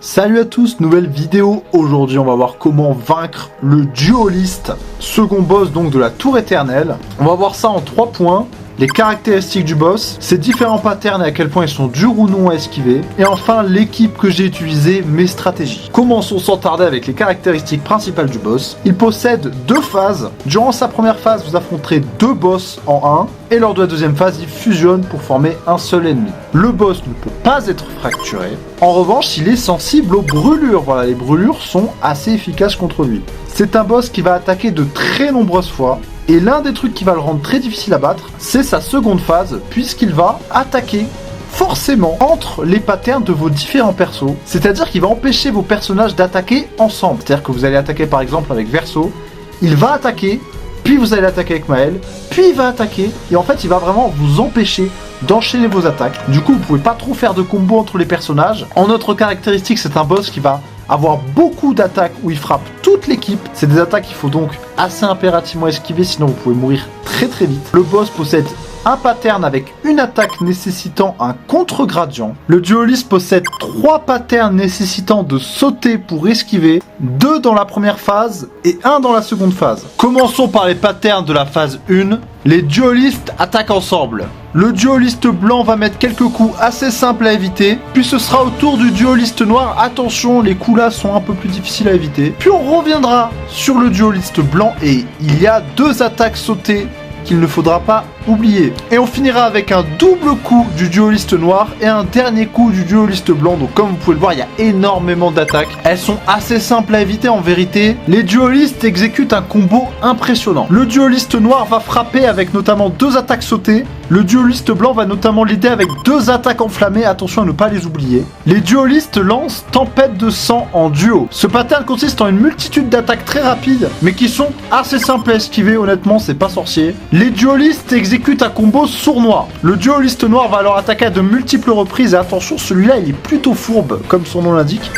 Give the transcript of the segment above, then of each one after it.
Salut à tous, nouvelle vidéo. Aujourd'hui on va voir comment vaincre le dueliste, second boss donc de la tour éternelle. On va voir ça en 3 points. Les caractéristiques du boss, ses différents patterns et à quel point ils sont durs ou non à esquiver. Et enfin l'équipe que j'ai utilisée, mes stratégies. Commençons sans tarder avec les caractéristiques principales du boss. Il possède 2 phases. Durant sa première phase, vous affronterez 2 boss en 1. Et lors de la deuxième phase, il fusionne pour former un seul ennemi. Le boss ne peut pas être fracturé. En revanche, il est sensible aux brûlures. Voilà, les brûlures sont assez efficaces contre lui. C'est un boss qui va attaquer de très nombreuses fois. Et l'un des trucs qui va le rendre très difficile à battre, c'est sa seconde phase, puisqu'il va attaquer forcément entre les patterns de vos différents persos. C'est-à-dire qu'il va empêcher vos personnages d'attaquer ensemble. C'est-à-dire que vous allez attaquer par exemple avec Verso, il va attaquer, puis vous allez attaquer avec Maël, puis il va attaquer, et en fait il va vraiment vous empêcher d'enchaîner vos attaques. Du coup vous pouvez pas trop faire de combo entre les personnages. En autre caractéristique, c'est un boss qui va avoir beaucoup d'attaques où il frappe toute l'équipe. C'est des attaques qu'il faut donc assez impérativement esquiver, sinon vous pouvez mourir très très vite. Le boss possède un pattern avec une attaque nécessitant un contre-gradient. Le dueliste possède 3 patterns nécessitant de sauter pour esquiver, 2 dans la première phase et 1 dans la seconde phase. Commençons par les patterns de la phase 1. Les duelistes attaquent ensemble. Le dueliste blanc va mettre quelques coups assez simples à éviter, puis ce sera au tour du dueliste noir. Attention, les coups là sont un peu plus difficiles à éviter. Puis on reviendra sur le dueliste blanc et il y a 2 attaques sautées qu'il ne faudra pas oublier. Et on finira avec un double coup du dueliste noir et un dernier coup du dueliste blanc. Donc comme vous pouvez le voir, il y a énormément d'attaques. Elles sont assez simples à éviter en vérité. Les duelistes exécutent un combo impressionnant. Le dueliste noir va frapper avec notamment 2 attaques sautées. Le dueliste blanc va notamment l'aider avec 2 attaques enflammées. Attention à ne pas les oublier. Les duelistes lancent tempête de sang en duo. Ce pattern consiste en une multitude d'attaques très rapides, mais qui sont assez simples à esquiver. Honnêtement, c'est pas sorcier. Les duelistes exécutent un combo sournois. Le dueliste noir va alors attaquer à de multiples reprises. Et attention, celui-là, il est plutôt fourbe, comme son nom l'indique.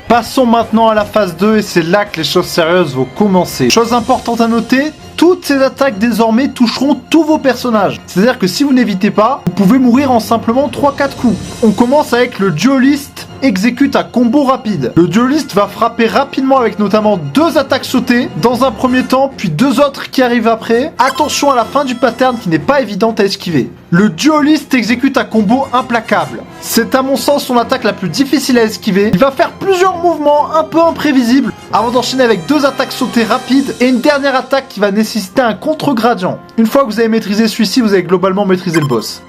Passons maintenant à la phase 2 et c'est là que les choses sérieuses vont commencer. Chose importante à noter, toutes ces attaques désormais toucheront tous vos personnages. C'est-à-dire que si vous n'évitez pas, vous pouvez mourir en simplement 3-4 coups. On commence avec le dueliste exécute un combo rapide. Le dueliste va frapper rapidement avec notamment 2 attaques sautées dans un premier temps, puis 2 autres qui arrivent après. Attention à la fin du pattern qui n'est pas évidente à esquiver. Le dueliste exécute un combo implacable. C'est à mon sens son attaque la plus difficile à esquiver. Il va faire plusieurs mouvements un peu imprévisibles avant d'enchaîner avec 2 attaques sautées rapides et une dernière attaque qui va nécessiter un contre-gradient. Une fois que vous avez maîtrisé celui-ci, vous avez globalement maîtrisé le boss.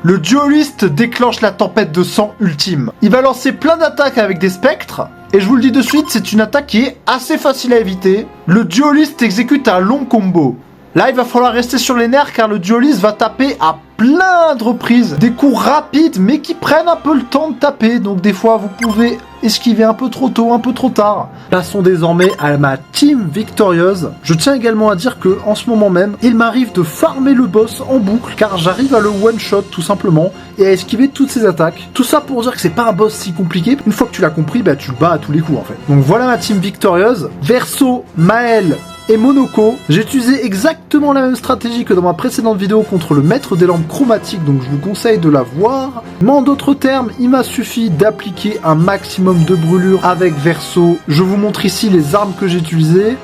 Le dueliste déclenche la tempête de sang ultime. Il va lancer plein d'attaques avec des spectres. Et je vous le dis de suite, c'est une attaque qui est assez facile à éviter. Le dueliste exécute un long combo. Là, il va falloir rester sur les nerfs car le dueliste va taper à plein de reprises. Des coups rapides mais qui prennent un peu le temps de taper. Donc des fois, vous pouvez esquiver un peu trop tôt, un peu trop tard. Passons désormais à ma team victorieuse. Je tiens également à dire que en ce moment même, il m'arrive de farmer le boss en boucle car j'arrive à le one-shot tout simplement et à esquiver toutes ses attaques. Tout ça pour dire que c'est pas un boss si compliqué. Une fois que tu l'as compris, bah tu le bats à tous les coups en fait. Donc voilà ma team victorieuse. Verso, Maël et Monoko. J'ai utilisé exactement la même stratégie que dans ma précédente vidéo contre le maître des lampes chromatiques, donc je vous conseille de la voir. Mais en d'autres termes, il m'a suffi d'appliquer un maximum de brûlure avec Verso. Je vous montre ici les armes que j'ai utilisées.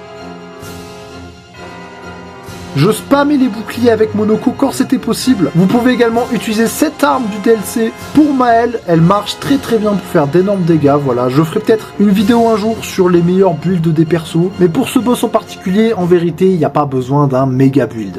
Je spammais les boucliers avec Monoko quand c'était possible. Vous pouvez également utiliser cette arme du DLC pour Maël. Elle marche très très bien pour faire d'énormes dégâts. Voilà, je ferai peut-être une vidéo un jour sur les meilleurs builds des persos. Mais pour ce boss en particulier, en vérité, il n'y a pas besoin d'un méga build.